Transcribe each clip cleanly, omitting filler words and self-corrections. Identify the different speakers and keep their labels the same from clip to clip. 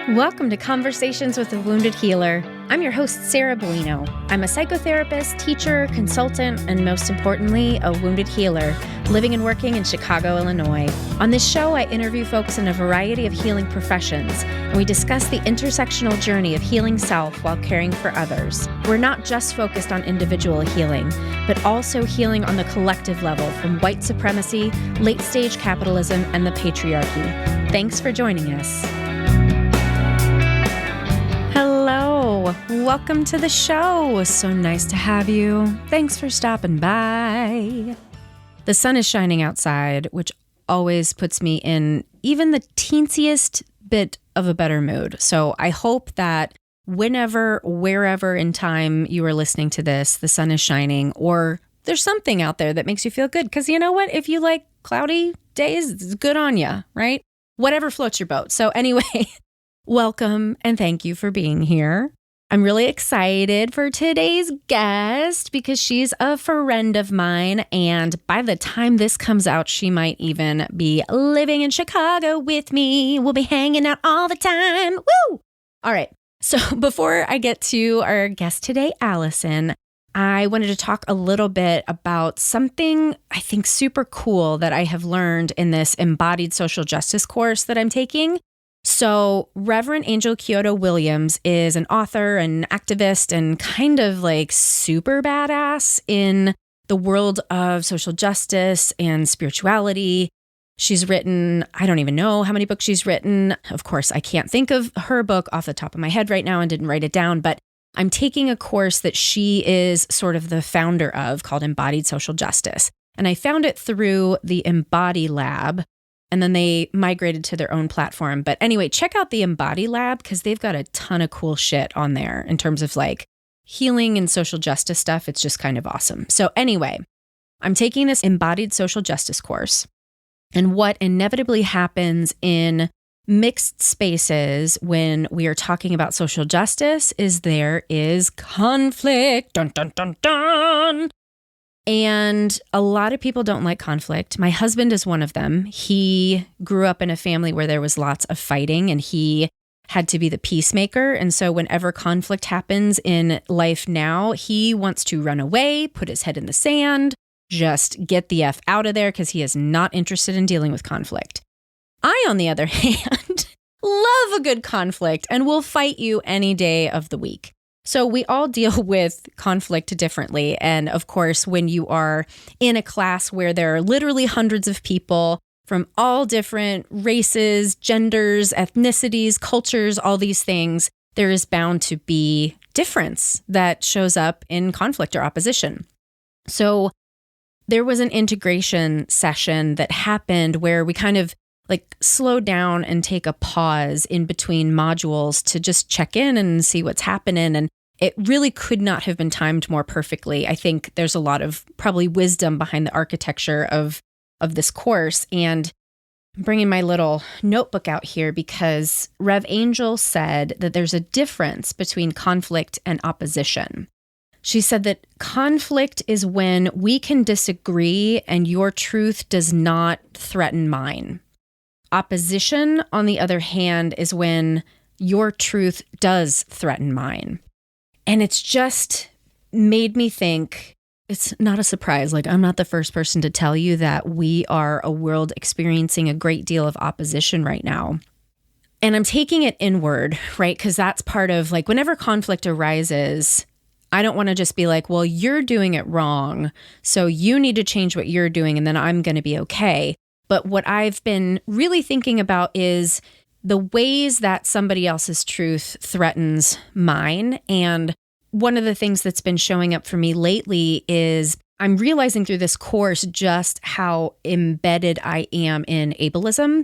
Speaker 1: Welcome to Conversations with a Wounded Healer. I'm your host, Sarah Bueno. I'm a psychotherapist, teacher, consultant, and most importantly, a wounded healer, living and working in Chicago, Illinois. On this show, I interview folks in a variety of healing professions, and we discuss the intersectional journey of healing self while caring for others. We're not just focused on individual healing, but also healing on the collective level from white supremacy, late-stage capitalism, and the patriarchy. Thanks for joining us. Hello, welcome to the show. So nice to have you. Thanks for stopping by. The sun is shining outside, which always puts me in even the teensiest bit of a better mood. So I hope that whenever, wherever in time you are listening to this, the sun is shining or there's something out there that makes you feel good. Because you know what? If you like cloudy days, it's good on you, right? Whatever floats your boat. So anyway, welcome and thank you for being here. I'm really excited for today's guest because she's a friend of mine, and by the time this comes out, she might even be living in Chicago with me. We'll be hanging out all the time. Woo! All right. So before I get to our guest today, Allison, I wanted to talk a little bit about something I think super cool that I have learned in this embodied social justice course that I'm taking. So Reverend Angel Kyoto Williams is an author and activist and kind of like super badass in the world of social justice and spirituality. She's written, I don't even know how many books she's written. Of course, I can't think of her book off the top of my head right now and didn't write it down, but I'm taking a course that she is sort of the founder of called Embodied Social Justice. And I found it through the Embody Lab. And then they migrated to their own platform. But anyway, check out the Embody Lab because they've got a ton of cool shit on there in terms of like healing and social justice stuff. It's just kind of awesome. So anyway, I'm taking this embodied social justice course. And what inevitably happens in mixed spaces when we are talking about social justice is there is conflict. Dun, dun, dun, dun. And a lot of people don't like conflict. My husband is one of them. He grew up in a family where there was lots of fighting and he had to be the peacemaker. And so whenever conflict happens in life now, he wants to run away, put his head in the sand, just get the F out of there because he is not interested in dealing with conflict. I, on the other hand, love a good conflict and will fight you any day of the week. So we all deal with conflict differently. And of course, when you are in a class where there are literally hundreds of people from all different races, genders, ethnicities, cultures, all these things, there is bound to be difference that shows up in conflict or opposition. So there was an integration session that happened where we kind of like slow down and take a pause in between modules to just check in and see what's happening. And it really could not have been timed more perfectly. I think there's a lot of probably wisdom behind the architecture of this course. And I'm bringing my little notebook out here because Rev Angel said that there's a difference between conflict and opposition. She said that conflict is when we can disagree and your truth does not threaten mine. Opposition, on the other hand, is when your truth does threaten mine. And it's just made me think, it's not a surprise. Like, I'm not the first person to tell you that we are a world experiencing a great deal of opposition right now. And I'm taking it inward, right? Because that's part of like, whenever conflict arises, I don't want to just be like, well, you're doing it wrong, so you need to change what you're doing and then I'm going to be okay. But what I've been really thinking about is the ways that somebody else's truth threatens mine. And one of the things that's been showing up for me lately is I'm realizing through this course just how embedded I am in ableism,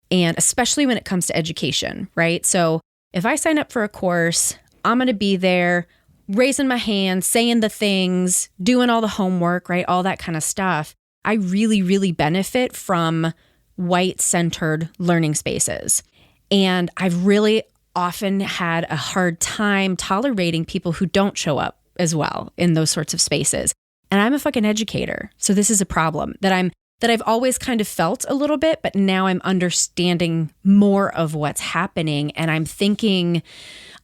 Speaker 1: and especially when it comes to education, right? So if I sign up for a course, I'm going to be there raising my hand, saying the things, doing all the homework, right? All that kind of stuff. I really, really benefit from white-centered learning spaces. And I've really often had a hard time tolerating people who don't show up as well in those sorts of spaces. And I'm a fucking educator. So this is a problem that I'm that I've always kind of felt a little bit, but now I'm understanding more of what's happening. And I'm thinking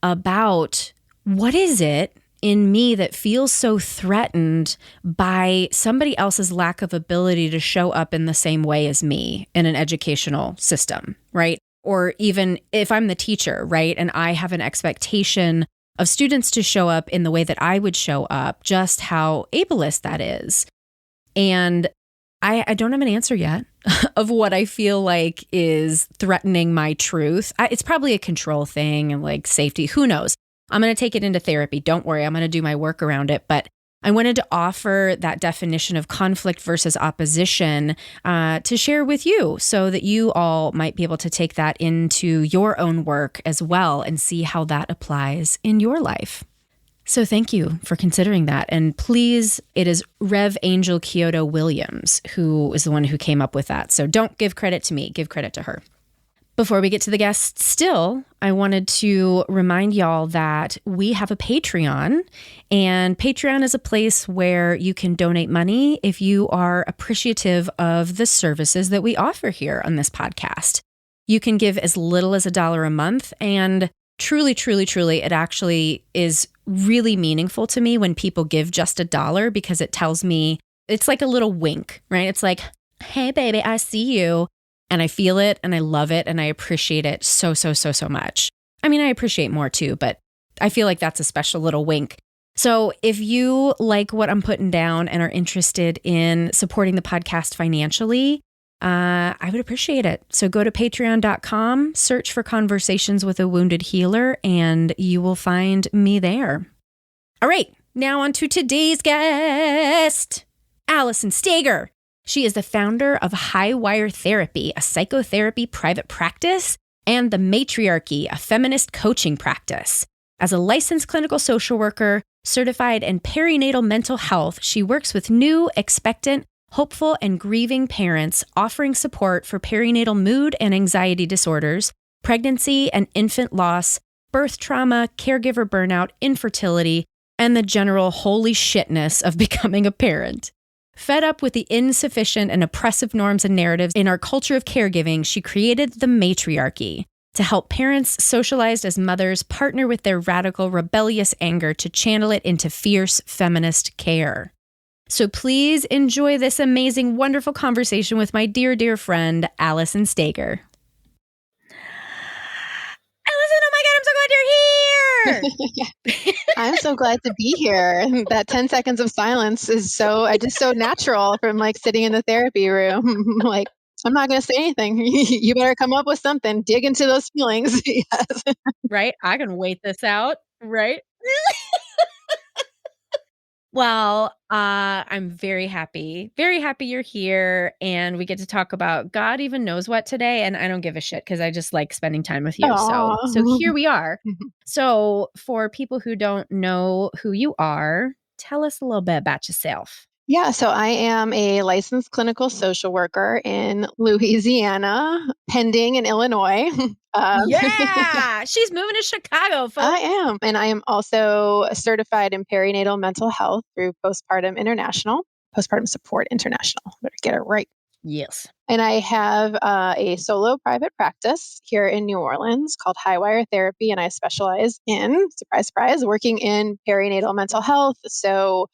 Speaker 1: about what is it in me that feels so threatened by somebody else's lack of ability to show up in the same way as me in an educational system, right? Or even if I'm the teacher, right? And I have an expectation of students to show up in the way that I would show up, just how ableist that is. And I don't have an answer yet of what I feel like is threatening my truth. It's probably a control thing and like safety. Who knows? I'm going to take it into therapy. Don't worry. I'm going to do my work around it. But I wanted to offer that definition of conflict versus opposition to share with you so that you all might be able to take that into your own work as well and see how that applies in your life. So thank you for considering that. And please, it is Rev Angel Kyoto Williams who is the one who came up with that. So don't give credit to me, give credit to her. Before we get to the guest still, I wanted to remind y'all that we have a Patreon, and Patreon is a place where you can donate money if you are appreciative of the services that we offer here on this podcast. You can give as little as $1 a month, and truly, it actually is really meaningful to me when people give just $1 because it tells me, it's like a little wink, right? It's like, hey, baby, I see you. And I feel it and I love it and I appreciate it so much. I mean, I appreciate more too, but I feel like that's a special little wink. So if you like what I'm putting down and are interested in supporting the podcast financially, I would appreciate it. So go to patreon.com, search for Conversations with a Wounded Healer, and you will find me there. All right, now on to today's guest, Allison Staiger. She is the founder of Highwire Therapy, a psychotherapy private practice, and the Metairie, a feminist coaching practice. As a licensed clinical social worker, certified in perinatal mental health, she works with new, expectant, hopeful, and grieving parents, offering support for perinatal mood and anxiety disorders, pregnancy and infant loss, birth trauma, caregiver burnout, infertility, and the general holy shitness of becoming a parent. Fed up with the insufficient and oppressive norms and narratives in our culture of caregiving, she created the Metairie to help parents socialized as mothers partner with their radical, rebellious anger to channel it into fierce feminist care. So please enjoy this amazing, wonderful conversation with my dear friend, Allison Staiger. Allison, oh my God, I'm so glad you're here!
Speaker 2: I'm so glad to be here. That 10 seconds of silence is just so natural from like sitting in the therapy room. Like, I'm not going to say anything. You better come up with something. Dig into those feelings. Yes.
Speaker 1: Right? I can wait this out, right? Well, I'm very happy you're here, and we get to talk about God even knows what today, and I don't give a shit because I just like spending time with you. So here we are. So for people who don't know who you are, tell us a little bit about yourself.
Speaker 2: Yeah, so I am a licensed clinical social worker in Louisiana, pending in Illinois.
Speaker 1: Yeah, she's moving to Chicago, folks.
Speaker 2: I am. And I am also certified in perinatal mental health through Postpartum Support International. Better get it right.
Speaker 1: Yes.
Speaker 2: And I have a solo private practice here in New Orleans called Highwire Therapy. And I specialize in, surprise, surprise, working in perinatal mental health. So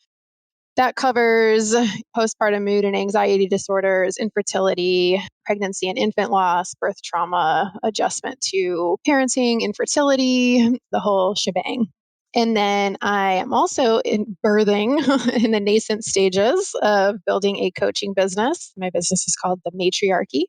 Speaker 2: that covers postpartum mood and anxiety disorders, infertility, pregnancy and infant loss, birth trauma, adjustment to parenting, infertility, the whole shebang. And then I am also in birthing in the nascent stages of building a coaching business. My business is called the Metairie,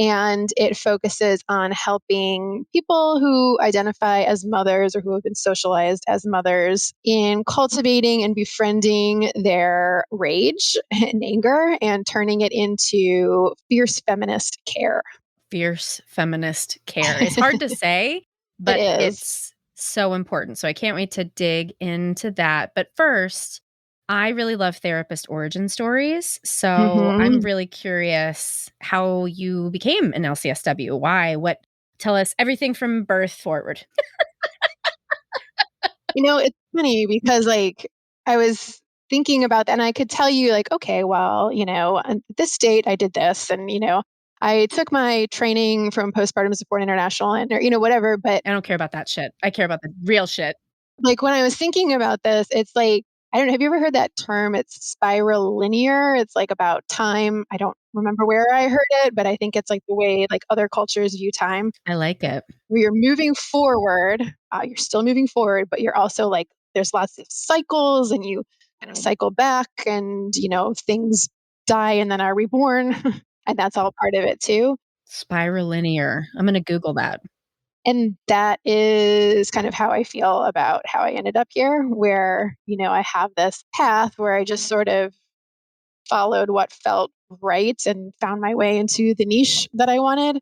Speaker 2: and it focuses on helping people who identify as mothers or who have been socialized as mothers in cultivating and befriending their rage and anger and turning it into fierce feminist care.
Speaker 1: Fierce feminist care. It's hard to say, but it's so important. So I can't wait to dig into that. But first, I really love therapist origin stories. So I'm really curious how you became an LCSW. Why? What? Tell us everything from birth forward.
Speaker 2: It's funny because I was thinking about that, and I could tell you like, okay, well, on this date I did this, and I took my training from Postpartum Support International, and or, whatever. But
Speaker 1: I don't care about that shit. I care about the real shit.
Speaker 2: like when I was thinking about this, it's like, I don't know, have you ever heard that term? It's spiral linear. It's like about time. I don't remember where I heard it, but I think it's like the way like other cultures view time,
Speaker 1: I like it.
Speaker 2: where you're moving forward, you're still moving forward, but you're also like, there's lots of cycles and you kind of cycle back and, things die and then are reborn. And that's all part of it too.
Speaker 1: Spiral linear. I'm going to Google that.
Speaker 2: And that is kind of how I feel about how I ended up here, where, I have this path where I just sort of followed what felt right and found my way into the niche that I wanted.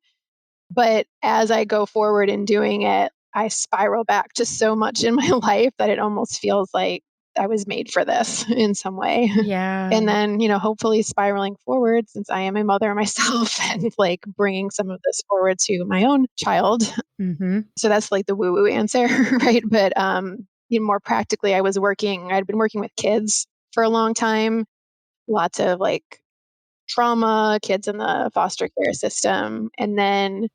Speaker 2: But as I go forward in doing it, I spiral back to so much in my life that it almost feels like I was made for this in some way.
Speaker 1: Yeah.
Speaker 2: And then, hopefully spiraling forward, since I am a mother myself, and like bringing some of this forward to my own child.
Speaker 1: Mm-hmm.
Speaker 2: So that's like the woo woo answer, right? But, more practically, I'd been working with kids for a long time, lots of like trauma, kids in the foster care system. And then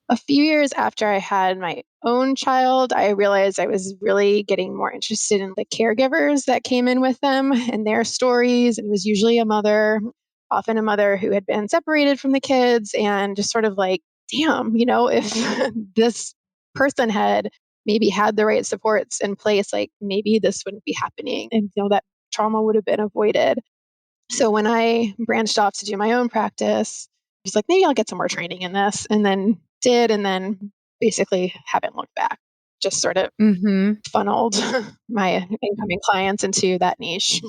Speaker 2: a few years after I had my own child, I realized I was really getting more interested in the caregivers that came in with them and their stories. And it was usually often a mother who had been separated from the kids, and just sort of like, damn, if this person had maybe had the right supports in place, like maybe this wouldn't be happening, and that trauma would have been avoided. So when I branched off to do my own practice, I was like, maybe I'll get some more training in this, and then did, and then basically haven't looked back. Just sort of funneled my incoming clients into that niche.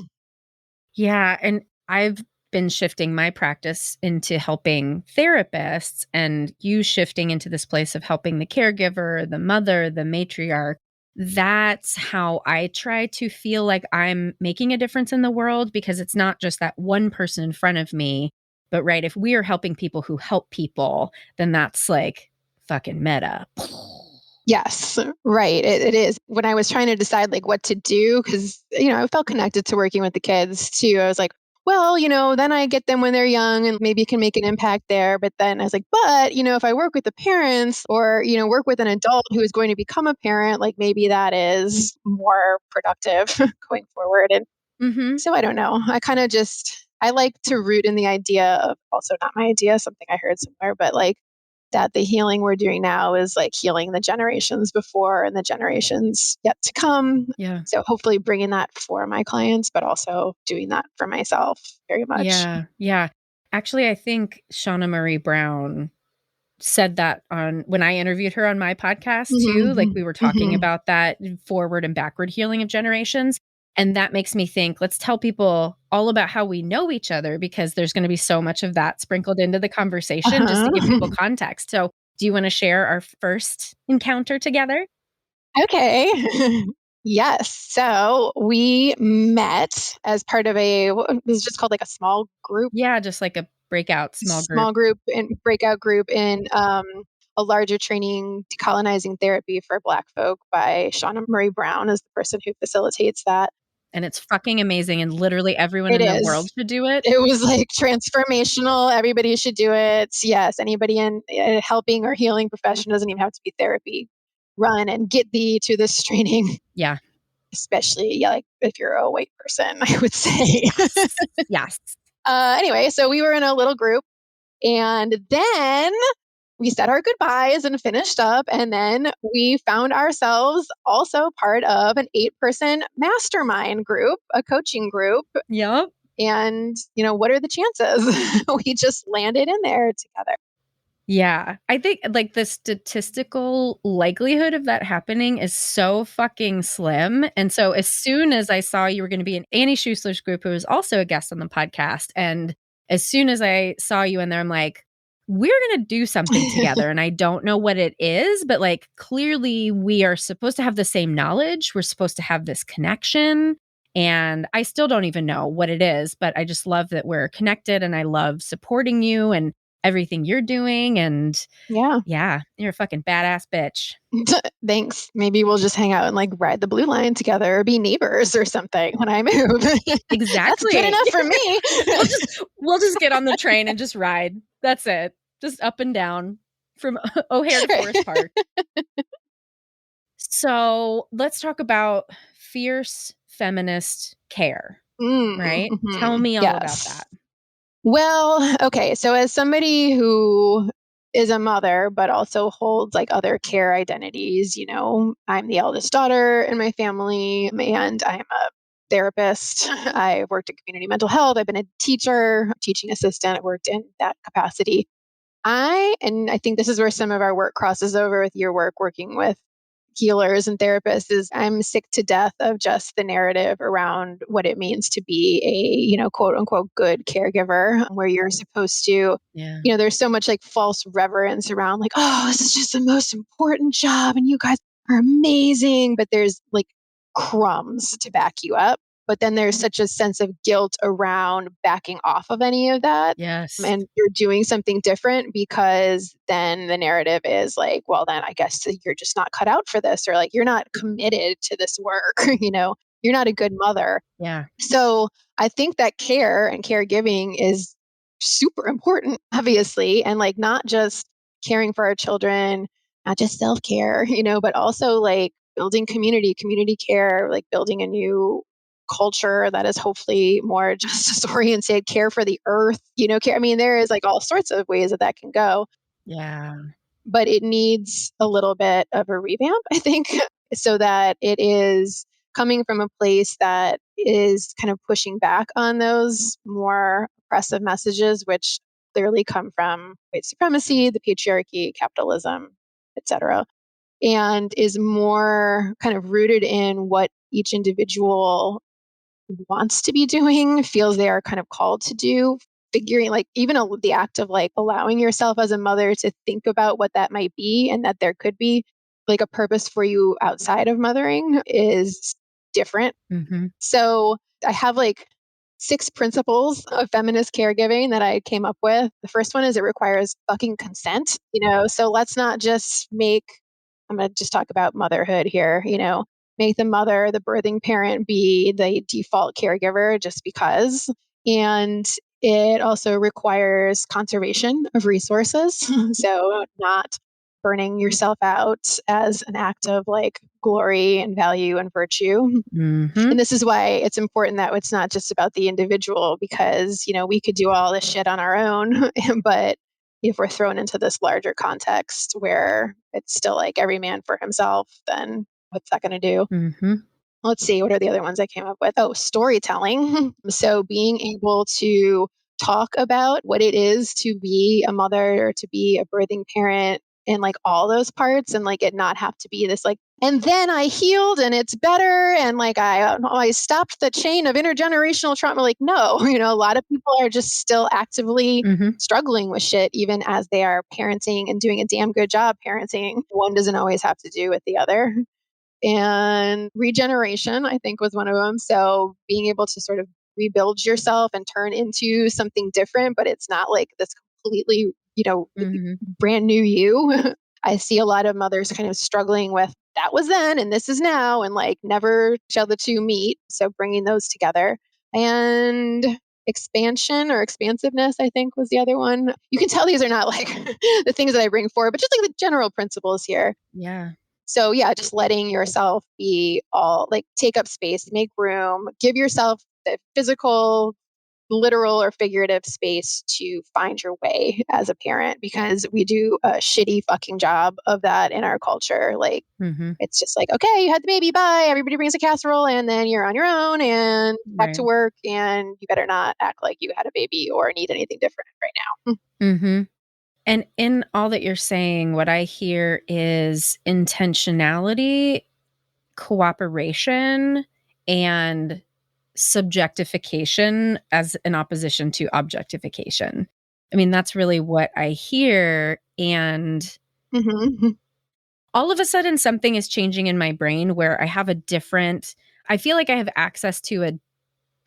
Speaker 1: Yeah. And I've been shifting my practice into helping therapists, and you shifting into this place of helping the caregiver, the mother, the matriarch. That's how I try to feel like I'm making a difference in the world, because it's not just that one person in front of me, but right, if we are helping people who help people, then that's like fucking meta.
Speaker 2: Yes, right. It is. When I was trying to decide like what to do, because I felt connected to working with the kids too. I was like, well, then I get them when they're young and maybe can make an impact there. But then I was like, but if I work with the parents, or work with an adult who is going to become a parent, like maybe that is more productive going forward. And so I don't know. I like to root in the idea of, also not my idea, something I heard somewhere, but like that the healing we're doing now is like healing the generations before and the generations yet to come.
Speaker 1: Yeah.
Speaker 2: So hopefully bringing that for my clients, but also doing that for myself very much.
Speaker 1: Yeah. Yeah. Actually, I think Shauna Marie Brown said that on when I interviewed her on my podcast too. Like we were talking about that forward and backward healing of generations. And that makes me think, let's tell people all about how we know each other, because there's going to be so much of that sprinkled into the conversation, just to give people context. So do you want to share our first encounter together?
Speaker 2: Okay. Yes. So we met as part of it was just called like a small group.
Speaker 1: Yeah, just like a breakout small group.
Speaker 2: Small group and breakout group in a larger training, Decolonizing Therapy for Black Folk by Shauna Marie Brown is the person who facilitates that.
Speaker 1: And it's fucking amazing. And literally everyone
Speaker 2: It
Speaker 1: in the
Speaker 2: is.
Speaker 1: world should do it.
Speaker 2: It was like transformational. Everybody should do it. Yes. Anybody in a helping or healing profession, doesn't even have to be therapy. Run and get thee to this training.
Speaker 1: Yeah.
Speaker 2: Especially, like if you're a white person, I would say.
Speaker 1: Yes.
Speaker 2: Anyway, so we were in a little group, and then we said our goodbyes and finished up. And then we found ourselves also part of an 8-person mastermind group, a coaching group.
Speaker 1: Yep.
Speaker 2: And, what are the chances? We just landed in there together.
Speaker 1: Yeah. I think like the statistical likelihood of that happening is so fucking slim. And so as soon as I saw you were going to be in Annie Schuessler's group, who was also a guest on the podcast, and as soon as I saw you in there, I'm like, we're going to do something together. And I don't know what it is, but like clearly we are supposed to have the same knowledge. We're supposed to have this connection. And I still don't even know what it is, but I just love that we're connected, and I love supporting you. And everything you're doing. And
Speaker 2: Yeah.
Speaker 1: you're a fucking badass bitch.
Speaker 2: Thanks. Maybe we'll just hang out and like ride the blue line together or be neighbors or something when I move. That's good
Speaker 1: Exactly.
Speaker 2: enough for me.
Speaker 1: We'll just get on the train and just ride. That's it. Just up and down from O'Hare to Forest Park. So let's talk about fierce feminist care, right? Tell me all about
Speaker 2: Yes.
Speaker 1: that.
Speaker 2: Well, okay. So as somebody who is a mother, but also holds like other care identities, I'm the eldest daughter in my family and I'm a therapist. I worked in community mental health. I've been a teacher, teaching assistant. I worked in that capacity. And I think this is where some of our work crosses over with your work working with healers and therapists is I'm sick to death of just the narrative around what it means to be a, quote unquote good caregiver where you're supposed to, there's so much like false reverence around like, oh, this is just the most important job and you guys are amazing. But there's like crumbs to back you up. But then there's such a sense of guilt around backing off of any of that.
Speaker 1: Yes.
Speaker 2: And you're doing something different because then the narrative is like, well, then I guess you're just not cut out for this, or like you're not committed to this work, you're not a good mother.
Speaker 1: Yeah.
Speaker 2: So I think that care and caregiving is super important, obviously, and like not just caring for our children, not just self-care, but also like building community care, like building a new culture that is hopefully more justice oriented, care for the earth, care. I mean, there is like all sorts of ways that can go.
Speaker 1: Yeah.
Speaker 2: But it needs a little bit of a revamp, I think, so that it is coming from a place that is kind of pushing back on those more oppressive messages, which clearly come from white supremacy, the patriarchy, capitalism, etc., and is more kind of rooted in what each individual wants to be doing, feels they are kind of called to do, figuring like even the act of like allowing yourself as a mother to think about what that might be and that there could be like a purpose for you outside of mothering is different.
Speaker 1: Mm-hmm.
Speaker 2: So I have like 6 principles of feminist caregiving that I came up with. The first one is it requires fucking consent, so let's not just I'm going to just talk about motherhood here, make the mother, the birthing parent be the default caregiver just because. And it also requires conservation of resources. So not burning yourself out as an act of like glory and value and virtue.
Speaker 1: Mm-hmm.
Speaker 2: And this is why it's important that it's not just about the individual because, we could do all this shit on our own, but if we're thrown into this larger context where it's still like every man for himself, then what's that going to do?
Speaker 1: Mm-hmm.
Speaker 2: Let's see, what are the other ones I came up with? Oh, storytelling. So being able to talk about what it is to be a mother or to be a birthing parent and like all those parts and like it not have to be this like, and then I healed and it's better. And like, I stopped the chain of intergenerational trauma. Like, no, a lot of people are just still actively struggling with shit, even as they are parenting and doing a damn good job parenting. One doesn't always have to do with the other. And regeneration, I think, was one of them. So being able to sort of rebuild yourself and turn into something different, but it's not like this completely, brand new you. I see a lot of mothers kind of struggling with that was then and this is now, and like never shall the two meet. So bringing those together. And expansion or expansiveness, I think, was the other one. You can tell these are not like the things that I bring forward, but just like the general principles here.
Speaker 1: Yeah.
Speaker 2: So yeah, just letting yourself be all like take up space, make room, give yourself the physical, literal or figurative space to find your way as a parent because we do a shitty fucking job of that in our culture. Like it's just like, okay, you had the baby, bye. Everybody brings a casserole and then you're on your own and back to work and you better not act like you had a baby or need anything different right now.
Speaker 1: Mm-hmm. And in all that you're saying, what I hear is intentionality, cooperation, and subjectification as an opposition to objectification. I mean, that's really what I hear. And all of a sudden, something is changing in my brain where I feel like I have access to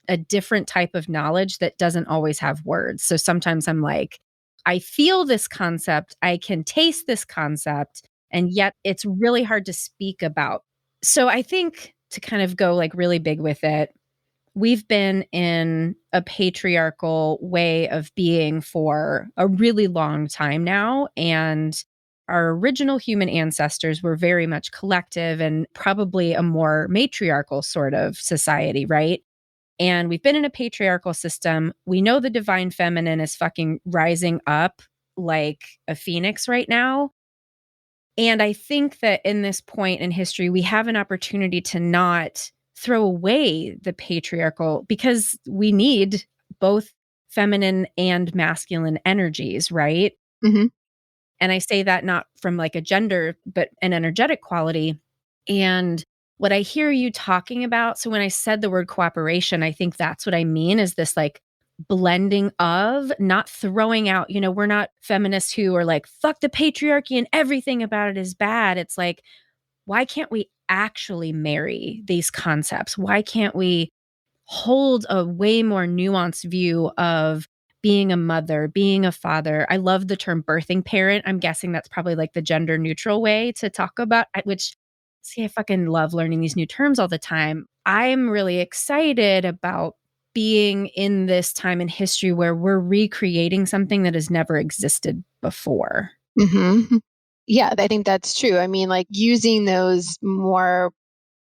Speaker 1: a different type of knowledge that doesn't always have words. So sometimes I'm like, I feel this concept, I can taste this concept, and yet it's really hard to speak about. So I think to kind of go like really big with it, we've been in a patriarchal way of being for a really long time now. And our original human ancestors were very much collective and probably a more matriarchal sort of society, right? And we've been in a patriarchal system. We know the divine feminine is fucking rising up like a phoenix right now. And I think that in this point in history, we have an opportunity to not throw away the patriarchal, because we need both feminine and masculine energies, right?
Speaker 2: Mm-hmm.
Speaker 1: And I say that not from like a gender, but an energetic quality. And what I hear you talking about, so when I said the word cooperation, I think that's what I mean, is this like blending of, not throwing out, we're not feminists who are like, fuck the patriarchy and everything about it is bad. It's like, why can't we actually marry these concepts? Why can't we hold a way more nuanced view of being a mother, being a father? I love the term birthing parent. I'm guessing that's probably like the gender neutral way to talk about, which, see, I fucking love learning these new terms all the time. I'm really excited about being in this time in history where we're recreating something that has never existed before.
Speaker 2: Mm-hmm. Yeah, I think that's true. I mean, like using those more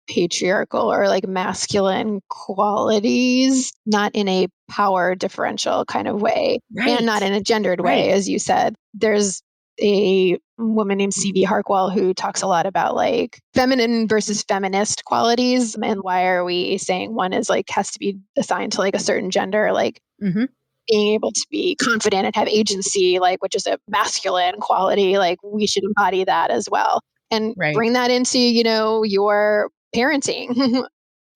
Speaker 2: patriarchal or like masculine qualities, not in a power differential kind of way, and not
Speaker 1: Right.
Speaker 2: in a gendered way,
Speaker 1: Right.
Speaker 2: as you said. There's a woman named C.V. Harkwell who talks a lot about like feminine versus feminist qualities, and why are we saying one is like has to be assigned to like a certain gender, like
Speaker 1: Mm-hmm.
Speaker 2: being able to be confident and have agency, like which is a masculine quality, like we should embody that as well and
Speaker 1: Right.
Speaker 2: bring that into, your parenting.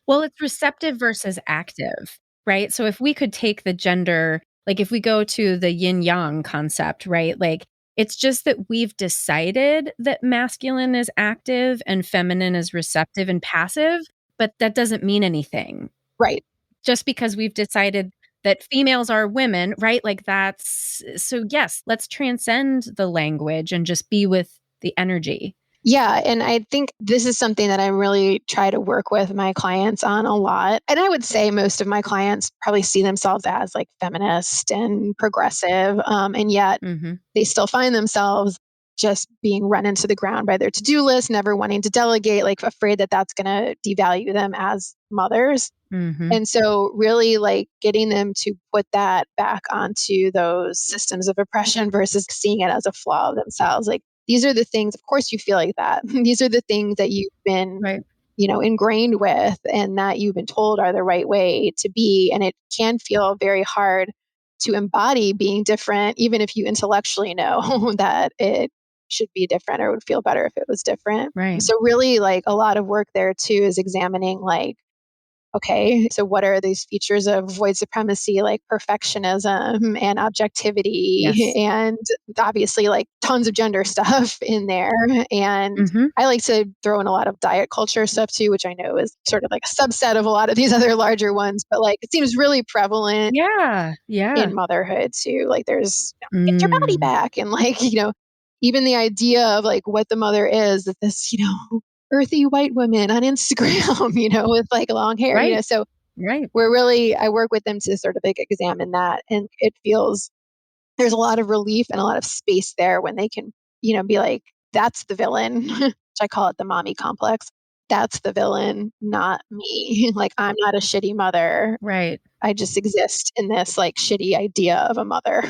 Speaker 1: Well, it's receptive versus active, right? So if we could take the gender, like if we go to the yin yang concept, right? Like it's just that we've decided that masculine is active and feminine is receptive and passive, but that doesn't mean anything.
Speaker 2: Right.
Speaker 1: Just because we've decided that females are women, right? Like that's so, yes, let's transcend the language and just be with the energy.
Speaker 2: Yeah. And I think this is something that I really try to work with my clients on a lot. And I would say most of my clients probably see themselves as like feminist and progressive. And yet
Speaker 1: Mm-hmm.
Speaker 2: they still find themselves just being run into the ground by their to-do list, never wanting to delegate, like afraid that that's going to devalue them as mothers.
Speaker 1: Mm-hmm.
Speaker 2: And so really like getting them to put that back onto those systems of oppression versus seeing it as a flaw of themselves. Like these are the things, of course you feel like that. These are the things that you've been,
Speaker 1: Right.
Speaker 2: ingrained with and that you've been told are the right way to be. And it can feel very hard to embody being different, even if you intellectually know that it should be different or would feel better if it was different.
Speaker 1: Right.
Speaker 2: So really like a lot of work there too is examining like, okay, so what are these features of white supremacy, like perfectionism and objectivity,
Speaker 1: Yes.
Speaker 2: and obviously like tons of gender stuff in there. And
Speaker 1: Mm-hmm.
Speaker 2: I like to throw in a lot of diet culture stuff too, which I know is sort of like a subset of a lot of these other larger ones, but like it seems really prevalent
Speaker 1: Yeah. Yeah.
Speaker 2: in motherhood too. Like there's get your body
Speaker 1: Mm.
Speaker 2: back and like, even the idea of like what the mother is, that this, earthy white woman on Instagram, with like long hair,
Speaker 1: Right.
Speaker 2: so
Speaker 1: Right.
Speaker 2: I work with them to sort of like examine that. And it feels there's a lot of relief and a lot of space there when they can, be like, that's the villain, which I call it the mommy complex. That's the villain, not me. Like, I'm not a shitty mother.
Speaker 1: Right.
Speaker 2: I just exist in this like shitty idea of a mother.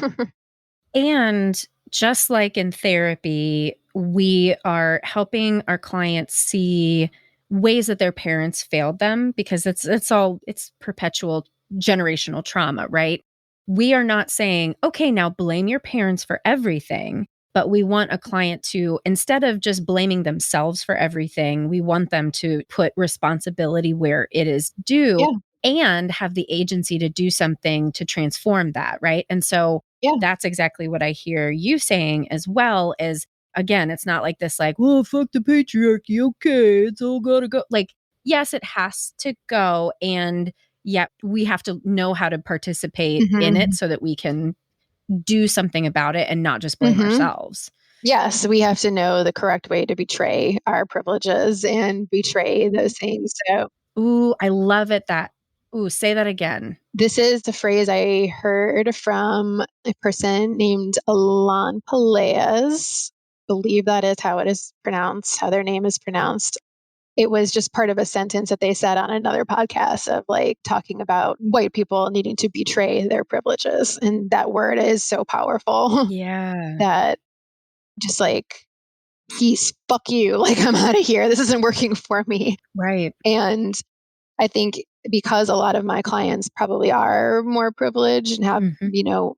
Speaker 1: And just like in therapy, we are helping our clients see ways that their parents failed them, because it's perpetual generational trauma, right? We are not saying, okay, now blame your parents for everything, but we want a client to, instead of just blaming themselves for everything, we want them to put responsibility where it is due
Speaker 2: Yeah.
Speaker 1: and have the agency to do something to transform that, right? And so
Speaker 2: Yeah.
Speaker 1: that's exactly what I hear you saying as well. Is, again, it's not like this, like, well, fuck the patriarchy. Okay, it's all gotta go. Like, yes, it has to go. And yet we have to know how to participate in it
Speaker 2: Mhm.
Speaker 1: so that we can do something about it and not just blame ourselves.
Speaker 2: Yes, we have to know the correct way to betray our privileges and betray those things. So,
Speaker 1: Ooh, I love it ooh, say that again.
Speaker 2: this is the phrase I heard from a person named Alon Peleas. Believe that is how it is pronounced, how their name is pronounced. It was just part of a sentence that they said on another podcast of like talking about white people needing to betray their privileges. And that word is so powerful
Speaker 1: Yeah.
Speaker 2: that just like, peace, fuck you. Like, I'm out of here. This isn't working for me.
Speaker 1: Right.
Speaker 2: And I think because a lot of my clients probably are more privileged and have,
Speaker 1: Mm-hmm.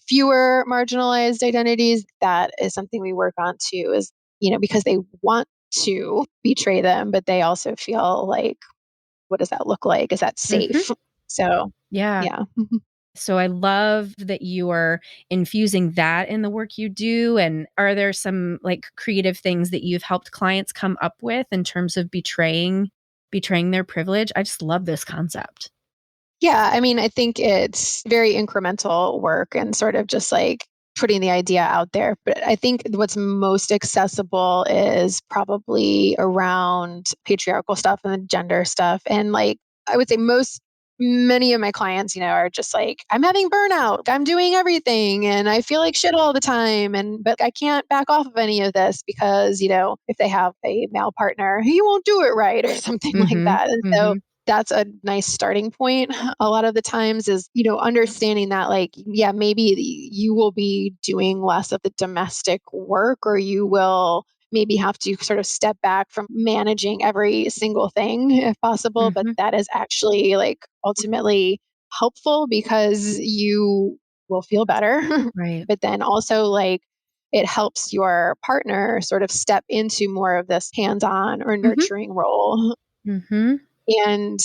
Speaker 2: fewer marginalized identities, that is something we work on too, is, because they want to betray them, but they also feel like, what does that look like? Is that
Speaker 1: Mm-hmm.
Speaker 2: safe? So,
Speaker 1: Yeah.
Speaker 2: yeah.
Speaker 1: So I love that you are infusing that in the work you do. And are there some like creative things that you've helped clients come up with in terms of betraying their privilege? I just love this concept.
Speaker 2: Yeah, I mean, I think it's very incremental work and sort of just like putting the idea out there. But I think what's most accessible is probably around patriarchal stuff and the gender stuff. And like, I would say many of my clients, are just like, I'm having burnout, I'm doing everything, and I feel like shit all the time. But I can't back off of any of this because, if they have a male partner, he won't do it right or something like
Speaker 1: Mm-hmm.
Speaker 2: that. And so
Speaker 1: Mm-hmm.
Speaker 2: that's a nice starting point a lot of the times is, understanding that like, yeah, maybe you will be doing less of the domestic work, or you will maybe have to sort of step back from managing every single thing if possible. But
Speaker 1: Mm-hmm.
Speaker 2: that is actually like ultimately helpful because you will feel better.
Speaker 1: Right.
Speaker 2: But then also like, it helps your partner sort of step into more of this hands-on or
Speaker 1: Mm-hmm.
Speaker 2: nurturing role.
Speaker 1: Mm-hmm.
Speaker 2: And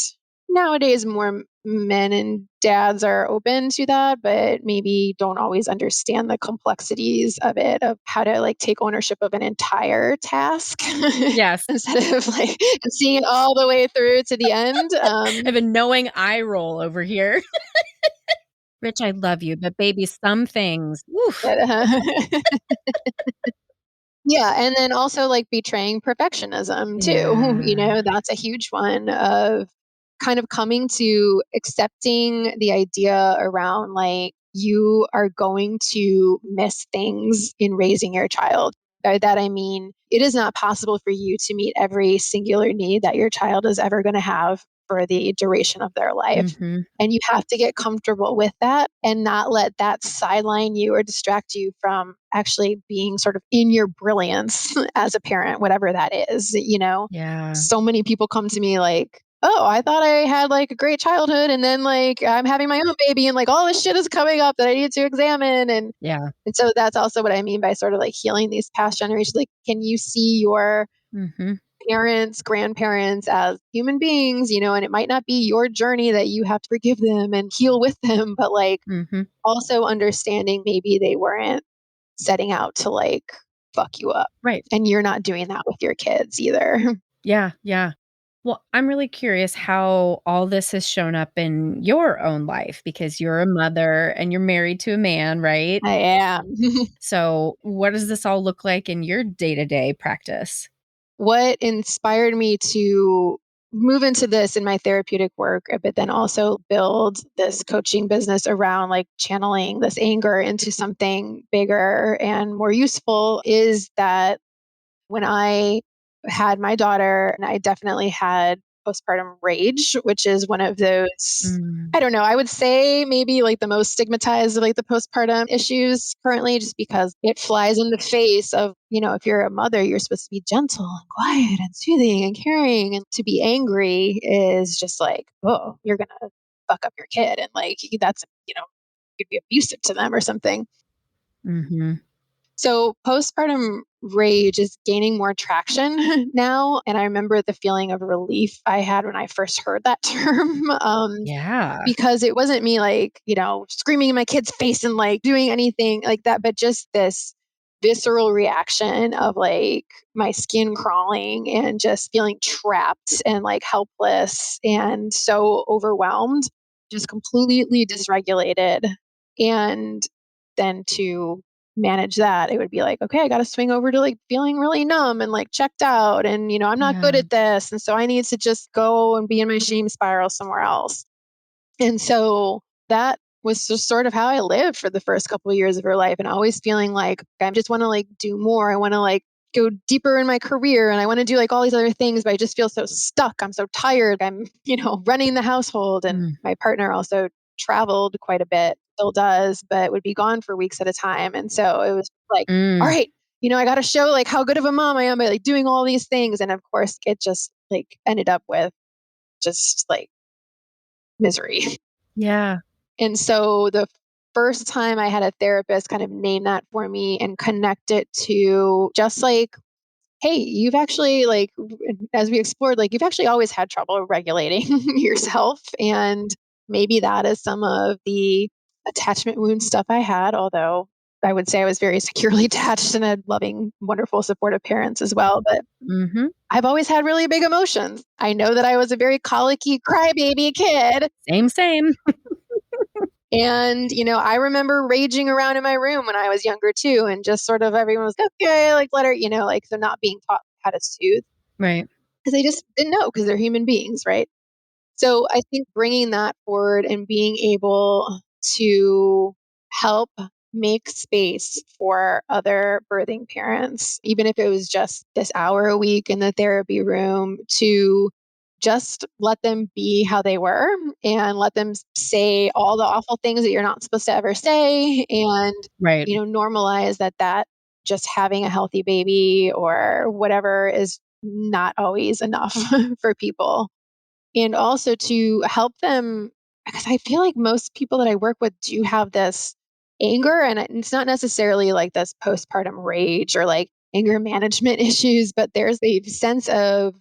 Speaker 2: nowadays, more men and dads are open to that, but maybe don't always understand the complexities of it, of how to like take ownership of an entire task
Speaker 1: Yes.
Speaker 2: instead of like seeing it all the way through to the end.
Speaker 1: I have a knowing eye roll over here. Rich, I love you, but baby, some things. Oof.
Speaker 2: But, yeah, and then also like betraying perfectionism too.
Speaker 1: Yeah.
Speaker 2: That's a huge one of kind of coming to accepting the idea around like you are going to miss things in raising your child. By that I mean it is not possible for you to meet every singular need that your child is ever going to have for the duration of their life.
Speaker 1: Mm-hmm.
Speaker 2: And you have to get comfortable with that and not let that sideline you or distract you from actually being sort of in your brilliance as a parent, whatever that is.
Speaker 1: Yeah.
Speaker 2: So many people come to me like, oh, I thought I had like a great childhood. And then like I'm having my own baby and like all this shit is coming up that I need to examine.
Speaker 1: Yeah.
Speaker 2: And so that's also what I mean by sort of like healing these past generations. Like, can you see your
Speaker 1: Mm-hmm.
Speaker 2: parents, grandparents as human beings, and it might not be your journey that you have to forgive them and heal with them, but like
Speaker 1: Mm-hmm.
Speaker 2: also understanding maybe they weren't setting out to like fuck you up.
Speaker 1: Right.
Speaker 2: And you're not doing that with your kids either.
Speaker 1: Yeah. Yeah. Well, I'm really curious how all this has shown up in your own life because you're a mother and you're married to a man, right?
Speaker 2: I am.
Speaker 1: So, what does this all look like in your day-to-day practice?
Speaker 2: What inspired me to move into this in my therapeutic work, but then also build this coaching business around like channeling this anger into something bigger and more useful is that when I had my daughter, and I definitely had postpartum rage, which is one of those,
Speaker 1: Mm.
Speaker 2: I don't know, I would say maybe like the most stigmatized of like the postpartum issues currently, just because it flies in the face of, if you're a mother, you're supposed to be gentle and quiet and soothing and caring. And to be angry is just like, oh, you're going to fuck up your kid. And like, that's, could be abusive to them or something.
Speaker 1: Mhm.
Speaker 2: So postpartum rage is gaining more traction now. And I remember the feeling of relief I had when I first heard that term.
Speaker 1: Yeah.
Speaker 2: Because it wasn't me like, screaming in my kid's face and like doing anything like that, but just this visceral reaction of like my skin crawling and just feeling trapped and like helpless and so overwhelmed, just completely dysregulated. And then to manage that, it would be like, okay, I got to swing over to like feeling really numb and like checked out. And, I'm not good at this. And so I need to just go and be in my shame spiral somewhere else. And so that was just sort of how I lived for the first couple of years of her life, and always feeling like I just want to like do more. I want to like go deeper in my career, and I want to do like all these other things, but I just feel so stuck. I'm so tired. I'm, running the household, and my partner also traveled quite a bit, still does, but would be gone for weeks at a time. And so it was like, all right, I got to show like how good of a mom I am by like doing all these things. And of course, it just like ended up with just like misery.
Speaker 1: Yeah.
Speaker 2: And so the first time I had a therapist kind of name that for me and connect it to just like, hey, you've actually like, as we explored, like you've actually always had trouble regulating yourself. And maybe that is some of the attachment wound stuff I had, although I would say I was very securely attached and had loving, wonderful, supportive parents as well. But I've always had really big emotions. I know that I was a very colicky crybaby kid.
Speaker 1: Same.
Speaker 2: And, I remember raging around in my room when I was younger too. And just sort of everyone was okay, like let her, like, so not being taught how to soothe.
Speaker 1: Right.
Speaker 2: Because they just didn't know, because they're human beings, right? So I think bringing that forward and being able to help make space for other birthing parents, even if it was just this hour a week in the therapy room, to just let them be how they were and let them say all the awful things that you're not supposed to ever say. And,
Speaker 1: Right.
Speaker 2: normalize that just having a healthy baby or whatever is not always enough for people. And also to help them, because I feel like most people that I work with do have this anger, and it's not necessarily like this postpartum rage or like anger management issues, but there's a sense of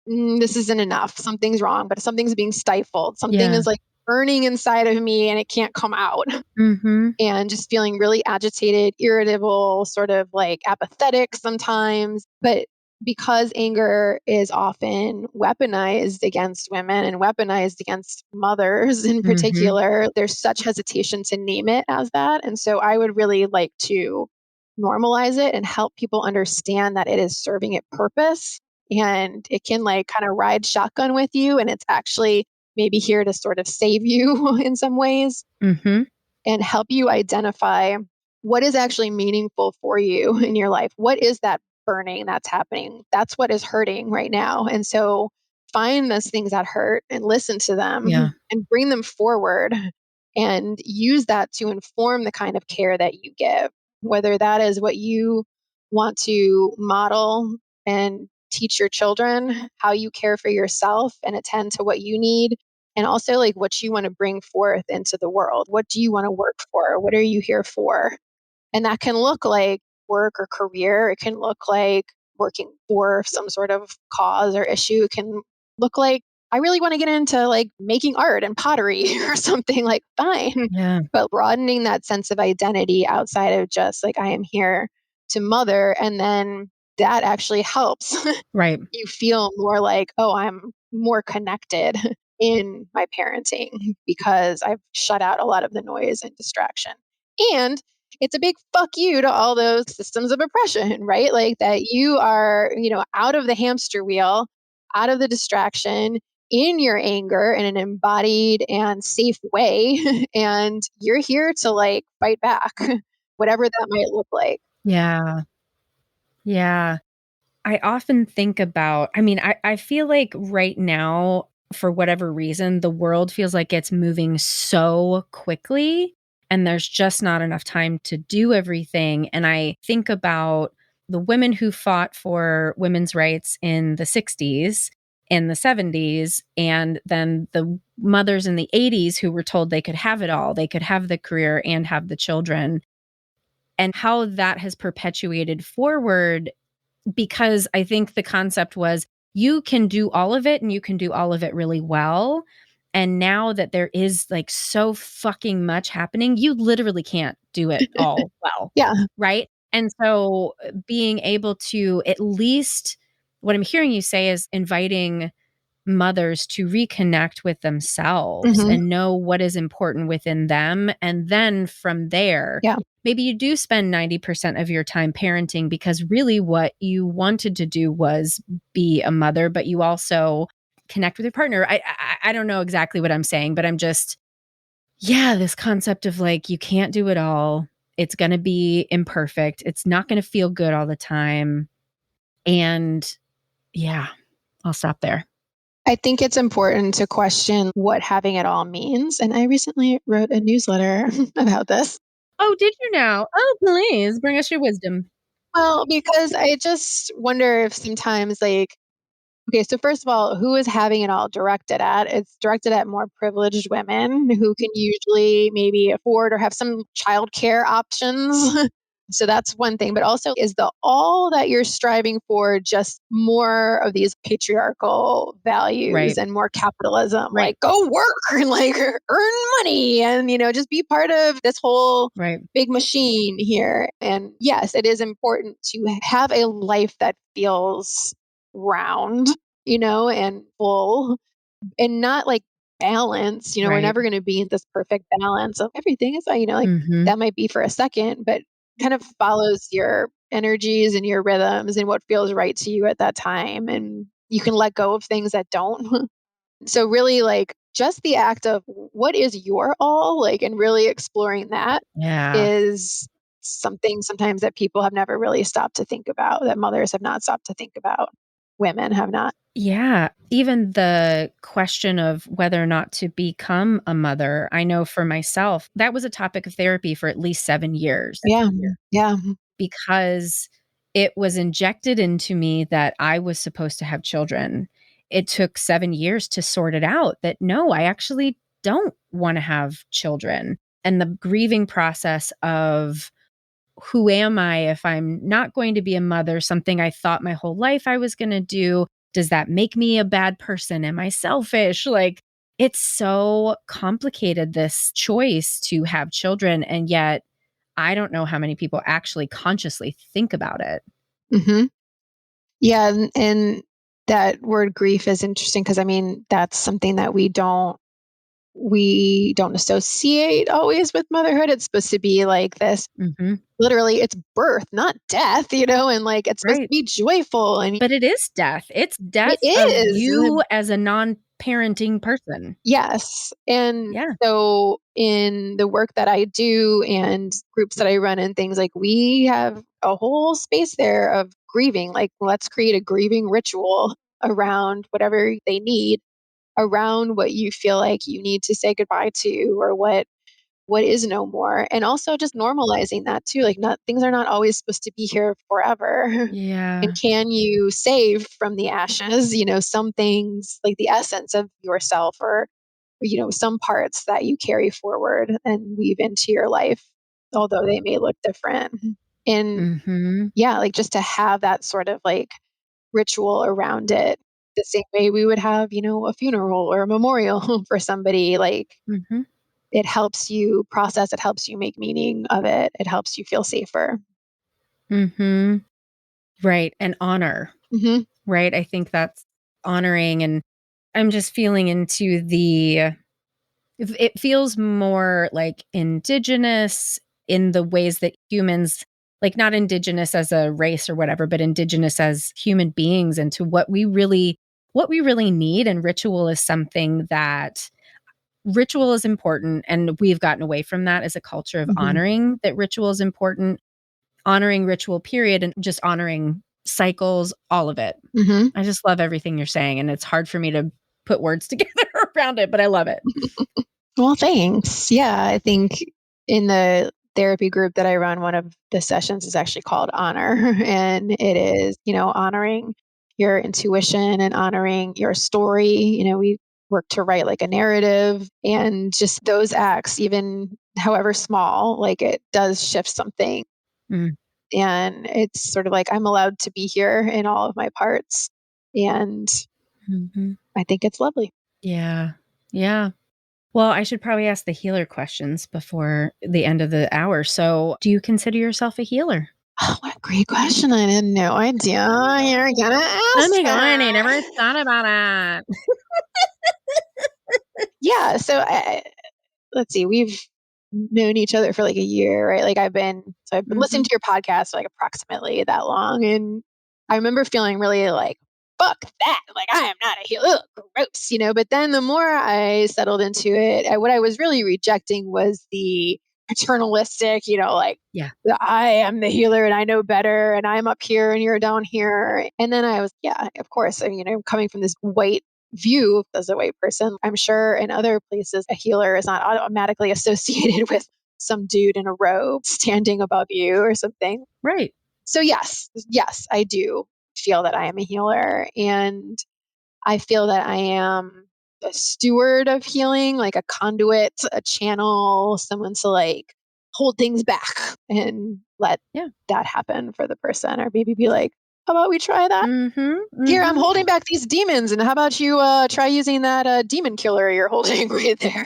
Speaker 2: this isn't enough. Something's wrong, but something's being stifled. Something is like burning inside of me and it can't come out. And just feeling really agitated, irritable, sort of like apathetic sometimes. But because anger is often weaponized against women and weaponized against mothers in particular, there's such hesitation to name it as that. And so I would really like to normalize it and help people understand that it is serving a purpose, and it can like kind of ride shotgun with you, and it's actually maybe here to sort of save you in some ways and help you identify what is actually meaningful for you in your life. What is that burning that's happening? That's what is hurting right now. And so find those things that hurt and listen to them and bring them forward and use that to inform the kind of care that you give, whether that is what you want to model and teach your children, how you care for yourself and attend to what you need, and also like what you want to bring forth into the world. What do you want to work for? What are you here for? And that can look like work or career. It can look like working for some sort of cause or issue. It can look like I really want to get into like making art and pottery or something, like fine. But broadening that sense of identity outside of just like I am here to mother, and then that actually helps you feel more like, oh, I'm more connected in my parenting because I've shut out a lot of the noise and distraction. And it's a big fuck you to all those systems of oppression, right? Like that you are, out of the hamster wheel, out of the distraction, in your anger in an embodied and safe way. And you're here to like fight back, whatever that might look like.
Speaker 1: Yeah. I often think about, I feel like right now, for whatever reason, the world feels like it's moving so quickly and there's just not enough time to do everything. And I think about the women who fought for women's rights in the 60s and the 70s, and then the mothers in the 80s who were told they could have it all. They could have the career and have the children, and how that has perpetuated forward, because I think the concept was you can do all of it and you can do all of it really well. And now that there is like so fucking much happening, you literally can't do it all well.
Speaker 2: Yeah.
Speaker 1: Right. And so being able to, at least what I'm hearing you say is inviting mothers to reconnect with themselves and know what is important within them. And then from there,
Speaker 2: Yeah.
Speaker 1: maybe you do spend 90% of your time parenting because really what you wanted to do was be a mother, but you also connect with your partner. I don't know exactly what I'm saying, but I'm just, this concept of like, you can't do it all. It's going to be imperfect. It's not going to feel good all the time. And yeah, I'll stop there.
Speaker 2: I think it's important to question what having it all means. And I recently wrote a newsletter about this.
Speaker 1: Oh, did you now? Oh, please bring us your wisdom.
Speaker 2: Well, because I just wonder if sometimes, like, okay, so first of all, who is having it all directed at? It's directed at more privileged women who can usually maybe afford or have some childcare options. So that's one thing. But also, is the all that you're striving for just more of these patriarchal values
Speaker 1: Right.
Speaker 2: and more capitalism?
Speaker 1: Right.
Speaker 2: Like, go work and like earn money and, just be part of this whole
Speaker 1: Right.
Speaker 2: big machine here. And yes, it is important to have a life that feels round, and full and not like balance. We're
Speaker 1: Right.
Speaker 2: never going to be in this perfect balance of everything. Is, like
Speaker 1: Mm-hmm.
Speaker 2: that might be for a second, but kind of follows your energies and your rhythms and what feels right to you at that time. And you can let go of things that don't. So, really, like just the act of what is your all, like, and really exploring that
Speaker 1: Yeah.
Speaker 2: is something sometimes that people have never really stopped to think about, that mothers have not stopped to think about. Women have not.
Speaker 1: Yeah. Even the question of whether or not to become a mother, I know for myself, that was a topic of therapy for at least 7 years.
Speaker 2: Yeah. Yeah.
Speaker 1: Because it was injected into me that I was supposed to have children. It took 7 years to sort it out that no, I actually don't want to have children. And the grieving process of who am I if I'm not going to be a mother, something I thought my whole life I was going to do? Does that make me a bad person? Am I selfish? Like, it's so complicated, this choice to have children. And yet, I don't know how many people actually consciously think about it.
Speaker 2: Hmm. Yeah. And that word grief is interesting because I mean, that's something that we don't associate always with motherhood. It's supposed to be like this,
Speaker 1: Mhm.
Speaker 2: literally, it's birth, not death, and like it's supposed to
Speaker 1: Right.
Speaker 2: be joyful. And
Speaker 1: But it is death. It's
Speaker 2: it
Speaker 1: death of
Speaker 2: is.
Speaker 1: you as a non-parenting person.
Speaker 2: Yes. And
Speaker 1: Yeah.
Speaker 2: so in the work that I do and groups that I run and things, like we have a whole space there of grieving. Like, let's create a grieving ritual around whatever they need, around what you feel like you need to say goodbye to, or what is no more. And also just normalizing that too. Like, not things are not always supposed to be here forever. And
Speaker 1: Yeah.
Speaker 2: can you save from the ashes, some things like the essence of yourself, or some parts that you carry forward and weave into your life, although they may look different. And
Speaker 1: Mhm.
Speaker 2: yeah, like just to have that sort of like ritual around it, the same way we would have, a funeral or a memorial for somebody. Like,
Speaker 1: Mhm.
Speaker 2: it helps you process, it helps you make meaning of it, it helps you feel safer.
Speaker 1: Mhm. Right, and honor,
Speaker 2: Hmm.
Speaker 1: right? I think that's honoring, and I'm just feeling into it feels more like indigenous in the ways that humans, like not indigenous as a race or whatever, but indigenous as human beings, and to what we really need. And ritual is important, and we've gotten away from that as a culture of
Speaker 2: Hmm.
Speaker 1: honoring that ritual is important, honoring ritual period, and just honoring cycles, all of it.
Speaker 2: Hmm.
Speaker 1: I just love everything you're saying, and it's hard for me to put words together around it, but I love it.
Speaker 2: Well, thanks. Yeah, I think in the therapy group that I run, one of the sessions is actually called Honor. And it is, honoring your intuition and honoring your story. We work to write like a narrative, and just those acts, even however small, like it does shift something.
Speaker 1: Mm.
Speaker 2: And it's sort of like I'm allowed to be here in all of my parts. And
Speaker 1: Mhm.
Speaker 2: I think it's lovely.
Speaker 1: Yeah. Yeah. Well, I should probably ask the healer questions before the end of the hour. So, do you consider yourself a healer?
Speaker 2: Oh, what a great question. I had no idea you're going to
Speaker 1: Oh
Speaker 2: ask
Speaker 1: my God, I
Speaker 2: that.
Speaker 1: never thought about it.
Speaker 2: Yeah. So let's see, we've known each other for like a year, right? I've been listening to your podcast for like approximately that long. And I remember feeling really like, fuck that. Like, I am not a healer. Ugh, gross, but then the more I settled into it, what I was really rejecting was the paternalistic,
Speaker 1: Yeah.
Speaker 2: I am the healer and I know better and I'm up here and you're down here. And then I was, yeah, of course, coming from this white view as a white person, I'm sure in other places, a healer is not automatically associated with some dude in a robe standing above you or something.
Speaker 1: Right.
Speaker 2: So yes, I do feel that I am a healer, and I feel that I am a steward of healing, like a conduit, a channel, someone to like hold things back and let that happen for the person, or maybe be like, how about we try that? Here, I'm holding back these demons, and how about you try using that demon killer you're holding right there?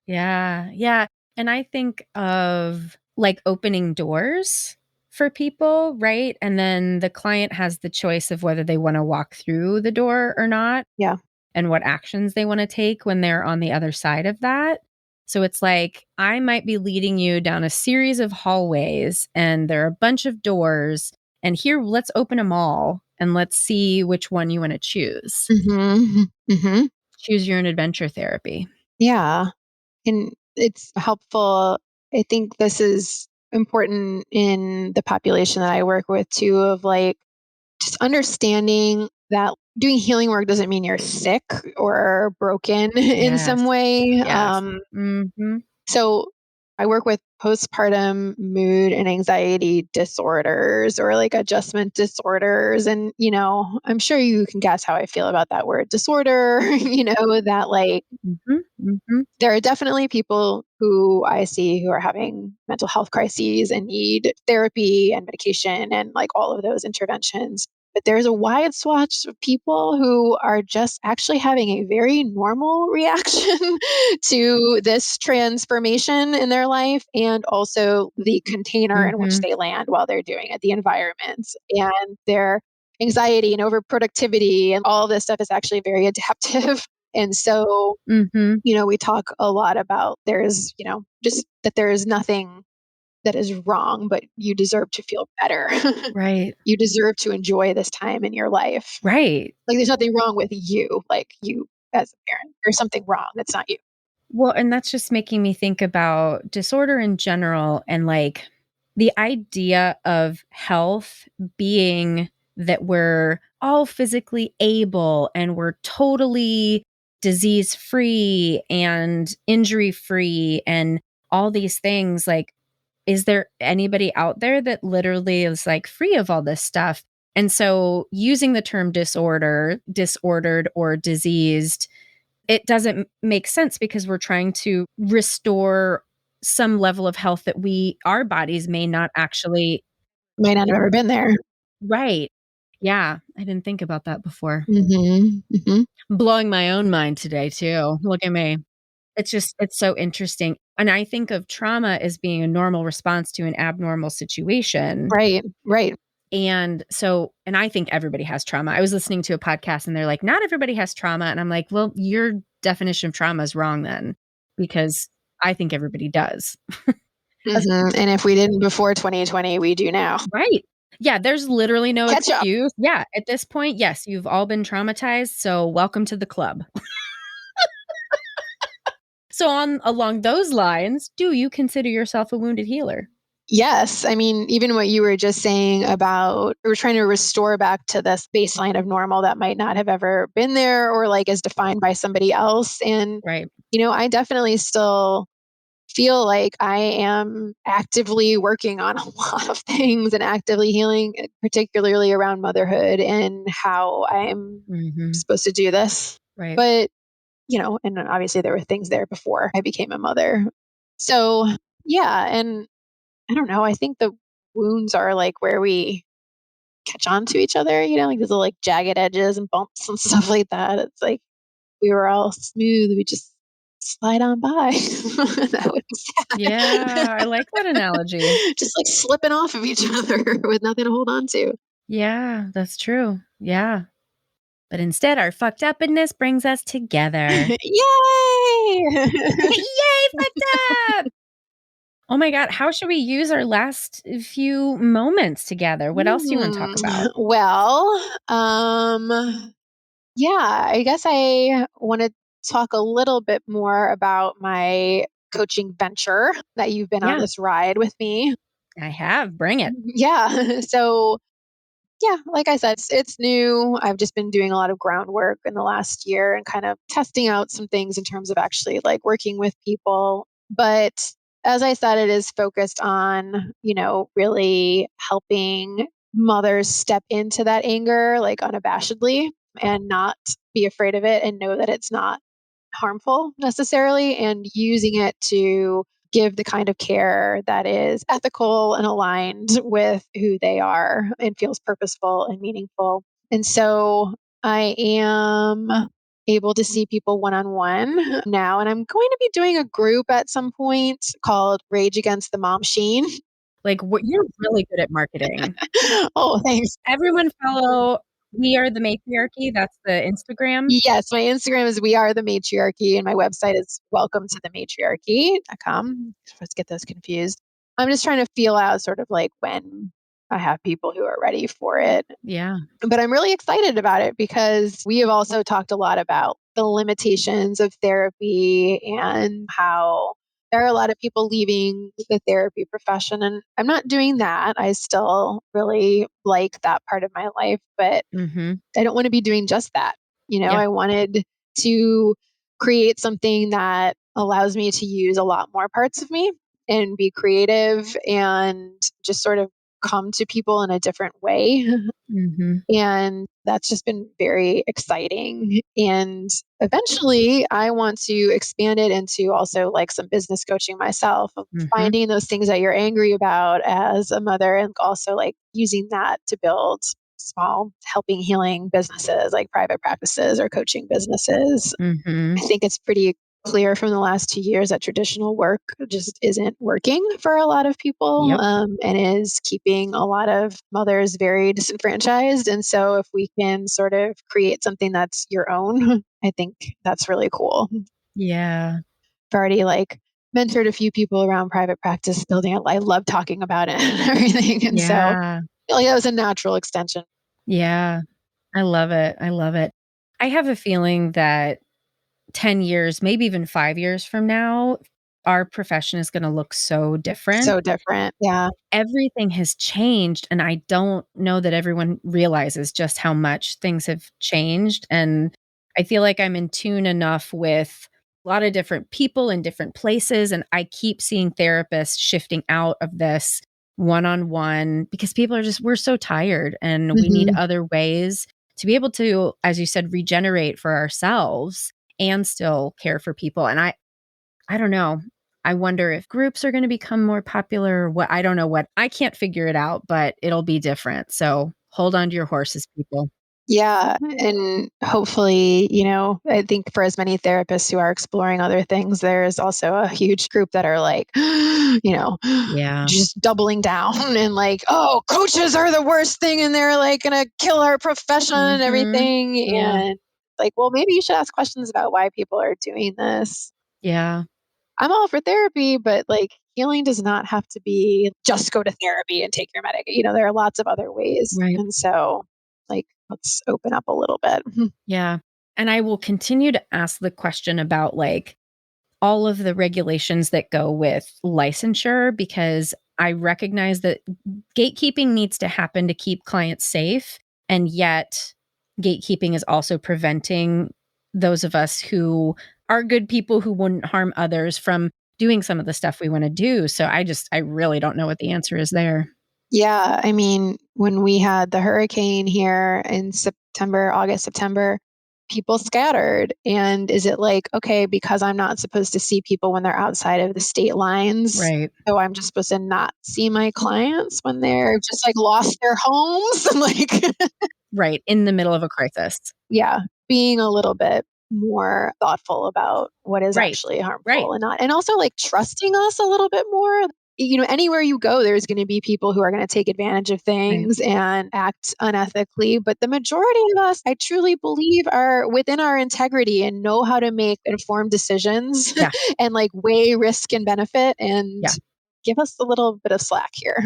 Speaker 1: Yeah. Yeah. And I think of like opening doors for people, right? And then the client has the choice of whether they want to walk through the door or not.
Speaker 2: Yeah.
Speaker 1: And what actions they want to take when they're on the other side of that. So it's like, I might be leading you down a series of hallways and there are a bunch of doors. And here, let's open them all and let's see which one you want to choose. Choose your own adventure therapy.
Speaker 2: Yeah. And it's helpful. I think this is important in the population that I work with too, of like just understanding that doing healing work doesn't mean you're sick or broken in some
Speaker 1: Yes.
Speaker 2: way.
Speaker 1: Yes.
Speaker 2: So I work with postpartum mood and anxiety disorders, or like adjustment disorders. And, I'm sure you can guess how I feel about that word disorder, that like there are definitely people who I see who are having mental health crises and need therapy and medication and like all of those interventions. But there's a wide swatch of people who are just actually having a very normal reaction to this transformation in their life, and also the container in which they land while they're doing it, the environment, and their anxiety and overproductivity and all this stuff is actually very adaptive. And so, we talk a lot about there's, just that there is nothing that is wrong, but you deserve to feel better.
Speaker 1: Right.
Speaker 2: You deserve to enjoy this time in your life.
Speaker 1: Right.
Speaker 2: Like there's nothing wrong with you, like you as a parent. There's something wrong. That's not you.
Speaker 1: Well, and that's just making me think about disorder in general and like the idea of health being that we're all physically able and we're totally disease free and injury free and all these things. Like, is there anybody out there that literally is like free of all this stuff? And so using the term disordered or diseased, it doesn't make sense because we're trying to restore some level of health that our bodies may not actually.
Speaker 2: May not have ever been there.
Speaker 1: Right. Yeah, I didn't think about that before.
Speaker 2: Mm-hmm.
Speaker 1: Blowing my own mind today too. Look at me. It's so interesting. And I think of trauma as being a normal response to an abnormal situation.
Speaker 2: Right.
Speaker 1: And I think everybody has trauma. I was listening to a podcast and they're like, not everybody has trauma. And I'm like, well, your definition of trauma is wrong then, because I think everybody does.
Speaker 2: And if we didn't before 2020, we do now.
Speaker 1: Right. Yeah. There's literally no
Speaker 2: Catch up.
Speaker 1: excuse. Yeah. At this point, yes, you've all been traumatized. So welcome to the club. So along those lines, do you consider yourself a wounded healer?
Speaker 2: Yes. I mean, even what you were just saying about we're trying to restore back to this baseline of normal that might not have ever been there or like is defined by somebody else. And,
Speaker 1: Right.
Speaker 2: I definitely still feel like I am actively working on a lot of things and actively healing, particularly around motherhood and how I'm supposed to do this.
Speaker 1: Right.
Speaker 2: But, and obviously there were things there before I became a mother. So, yeah. And I don't know. I think the wounds are like where we catch on to each other, like these little like jagged edges and bumps and stuff like that. It's like we were all smooth. We just slide on by. That would be sad.
Speaker 1: Yeah, I like that analogy.
Speaker 2: Just like slipping off of each other with nothing to hold on to.
Speaker 1: Yeah, that's true. Yeah. But instead, our fucked upness brings us together.
Speaker 2: Yay!
Speaker 1: Yay, fucked up! Oh my God, how should we use our last few moments together? What else do you want to talk about?
Speaker 2: Well, yeah, I guess I want to talk a little bit more about my coaching venture that you've been on
Speaker 1: Yeah,
Speaker 2: this ride with me.
Speaker 1: I have. Bring it.
Speaker 2: Yeah. So, yeah, like I said, it's new. I've just been doing a lot of groundwork in the last year and kind of testing out some things in terms of actually like working with people. But as I said, it is focused on, really helping mothers step into that anger like unabashedly and not be afraid of it and know that it's not harmful necessarily, and using it to give the kind of care that is ethical and aligned with who they are and feels purposeful and meaningful. And so I am able to see people one on one now, and I'm going to be doing a group at some point called Rage Against the Mom Sheen.
Speaker 1: Like, you're really good at marketing.
Speaker 2: Oh, thanks.
Speaker 1: Everyone follow We Are the Matriarchy. That's the Instagram.
Speaker 2: Yes, my Instagram is We Are the Matriarchy, and my website is welcome to the matriarchy.com. Let's get those confused. I'm just trying to feel out sort of like when I have people who are ready for it.
Speaker 1: Yeah.
Speaker 2: But I'm really excited about it because we have also talked a lot about the limitations of therapy and how there are a lot of people leaving the therapy profession. And I'm not doing that. I still really like that part of my life, but
Speaker 1: Mm-hmm.
Speaker 2: I don't want to be doing just that.
Speaker 1: Yeah.
Speaker 2: I wanted to create something that allows me to use a lot more parts of me and be creative and just sort of come to people in a different way.
Speaker 1: Mm-hmm.
Speaker 2: And that's just been very exciting. And eventually, I want to expand it into also like some business coaching myself, of
Speaker 1: Mm-hmm.
Speaker 2: finding those things that you're angry about as a mother, and also like using that to build small helping healing businesses like private practices or coaching businesses.
Speaker 1: Mm-hmm.
Speaker 2: I think it's pretty clear from the last 2 years that traditional work just isn't working for a lot of people,
Speaker 1: Yep.
Speaker 2: and is keeping a lot of mothers very disenfranchised. And so, if we can sort of create something that's your own, I think that's really cool.
Speaker 1: Yeah.
Speaker 2: I've already like mentored a few people around private practice building it. I love talking about it and everything. And so,
Speaker 1: Yeah.
Speaker 2: like, that was a natural extension.
Speaker 1: Yeah. I love it. I love it. I have a feeling that 10 years, maybe even 5 years from now, our profession is gonna look so different.
Speaker 2: So different. Yeah.
Speaker 1: Everything has changed, and I don't know that everyone realizes just how much things have changed, and I feel like I'm in tune enough with a lot of different people in different places, and I keep seeing therapists shifting out of this one-on-one because people are just we're so tired, and we need
Speaker 2: Hmm.
Speaker 1: other ways to be able to, as you said, regenerate for ourselves and still care for people, and I don't know. I wonder if groups are gonna become more popular or what. I don't know what. I can't figure it out, but it'll be different. So hold on to your horses, people.
Speaker 2: Yeah. And hopefully, I think for as many therapists who are exploring other things, there's also a huge group that are like,
Speaker 1: Yeah.
Speaker 2: just doubling down and like, oh, coaches are the worst thing and they're like going to kill our profession and
Speaker 1: Mhm.
Speaker 2: everything.
Speaker 1: Yeah.
Speaker 2: And like, well, maybe you should ask questions about why people are doing this.
Speaker 1: Yeah.
Speaker 2: I'm all for therapy, but like healing does not have to be just go to therapy and take your medic. There are lots of other ways.
Speaker 1: Right.
Speaker 2: And so, like, let's open up a little bit.
Speaker 1: Yeah. And I will continue to ask the question about, like, all of the regulations that go with licensure because I recognize that gatekeeping needs to happen to keep clients safe. And yet, gatekeeping is also preventing those of us who are good people who wouldn't harm others from doing some of the stuff we want to do. So I really don't know what the answer is there.
Speaker 2: Yeah. I mean, when we had the hurricane here in August, September, people scattered. And is it like, okay, because I'm not supposed to see people when they're outside of the state lines,
Speaker 1: Right.
Speaker 2: so I'm just supposed to not see my clients when they're just like lost their homes? Like,
Speaker 1: Right. In the middle of a crisis.
Speaker 2: yeah, being a little bit more thoughtful about what is
Speaker 1: Right.
Speaker 2: actually harmful
Speaker 1: Right.
Speaker 2: and not. And also like trusting us a little bit more. Anywhere you go, there's going to be people who are going to take advantage of things and act unethically. But the majority of us, I truly believe, are within our integrity and know how to make informed decisions
Speaker 1: Yeah.
Speaker 2: and like weigh risk and benefit and
Speaker 1: Yeah.
Speaker 2: give us a little bit of slack here.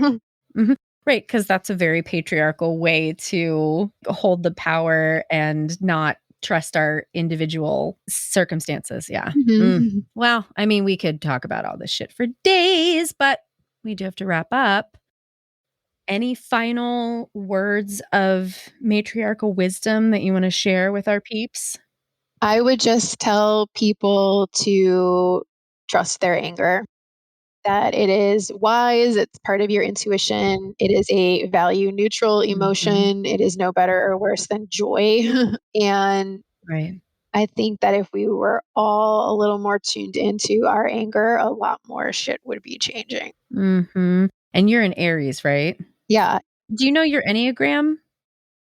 Speaker 1: Mhm. Right, because that's a very patriarchal way to hold the power and not trust our individual circumstances. Yeah.
Speaker 2: Mhm.
Speaker 1: Well, I mean, we could talk about all this shit for days, but we do have to wrap up. Any final words of matriarchal wisdom that you want to share with our peeps?
Speaker 2: I would just tell people to trust their anger, that it is wise, it's part of your intuition, it is a value neutral
Speaker 1: Mhm.
Speaker 2: emotion, it is no better or worse than joy. And
Speaker 1: Right.
Speaker 2: I think that if we were all a little more tuned into our anger, a lot more shit would be changing.
Speaker 1: Mhm. And you're an Aries, right?
Speaker 2: Yeah,
Speaker 1: Do you know your Enneagram?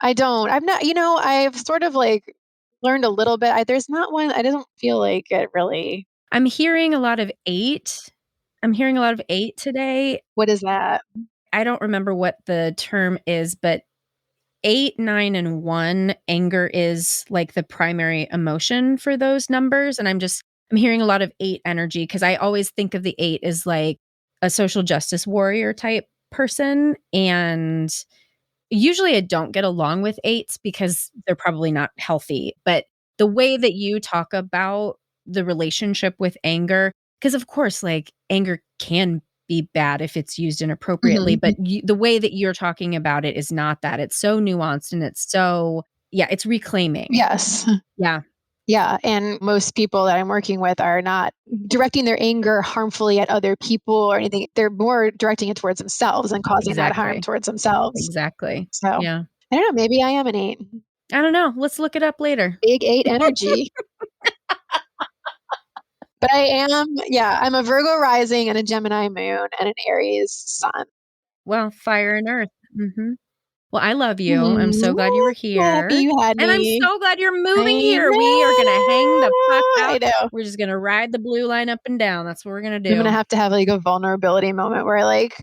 Speaker 2: I don't. I'm not, I've sort of like learned a little bit. There's not one, I don't feel like it really.
Speaker 1: I'm hearing a lot of 8. I'm hearing a lot of 8 today.
Speaker 2: What is that?
Speaker 1: I don't remember what the term is, but 8, 9, and 1, anger is, like, the primary emotion for those numbers, and I'm hearing a lot of 8 energy because I always think of the 8 as, like, a social justice warrior type person, and usually I don't get along with 8s because they're probably not healthy, but the way that you talk about the relationship with anger, because of course, like, anger can be bad if it's used inappropriately,
Speaker 2: Mhm.
Speaker 1: but the way that you're talking about it is not that. It's so nuanced and it's so yeah, it's reclaiming.
Speaker 2: Yes.
Speaker 1: Yeah,
Speaker 2: Yeah, and most people that I'm working with are not directing their anger harmfully at other people or anything. They're more directing it towards themselves and causing that harm
Speaker 1: exactly,
Speaker 2: towards themselves.
Speaker 1: exactly.
Speaker 2: So,
Speaker 1: Yeah.
Speaker 2: I don't know, maybe I am an 8.
Speaker 1: I don't know, let's look it up later.
Speaker 2: Big 8 energy. But I'm a Virgo rising and a Gemini moon and an Aries sun.
Speaker 1: Well, fire and earth. Mhm. Well, I love you. I'm so glad you
Speaker 2: Mm,
Speaker 1: were
Speaker 2: happy
Speaker 1: here,
Speaker 2: you had
Speaker 1: and I'm
Speaker 2: me.
Speaker 1: so glad you're moving
Speaker 2: I
Speaker 1: here. We are gonna hang the fuck
Speaker 2: know. I
Speaker 1: out.
Speaker 2: know.
Speaker 1: We're just gonna ride the blue line up and down. That's what we're gonna
Speaker 2: I'm gonna
Speaker 1: do.
Speaker 2: have to have like a vulnerability moment where I like,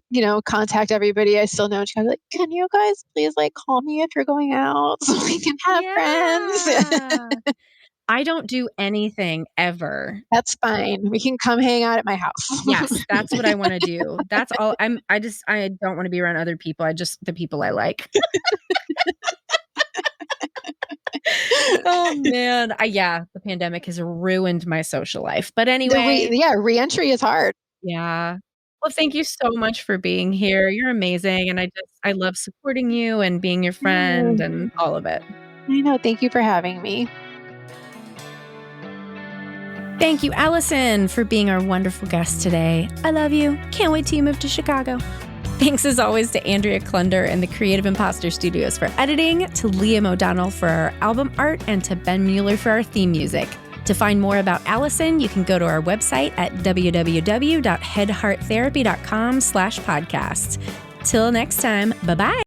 Speaker 2: contact everybody I still know and kind of like, can you guys please like call me if you're going out so we can have friends?
Speaker 1: Yeah. I don't do anything ever.
Speaker 2: That's fine. We can come hang out at my house.
Speaker 1: Yes, that's what I wanna do. That's all I don't wanna be around other people. I just the people I like. Oh, man. Yeah, the pandemic has ruined my social life. But anyway,
Speaker 2: Reentry is hard.
Speaker 1: yeah. Well, thank you so much for being here. You're amazing, and I love supporting you and being your friend and
Speaker 2: Mm,
Speaker 1: all of it.
Speaker 2: I know. Thank you for having me.
Speaker 1: Thank you, Allison, for being our wonderful guest today. I love you. Can't wait till you move to Chicago. Thanks as always to Andrea Klunder and the Creative Imposter Studios for editing, to Liam O'Donnell for our album art, and to Ben Mueller for our theme music. To find more about Allison, you can go to our website at www.headhearttherapy.com/podcast. Till next time, bye-bye.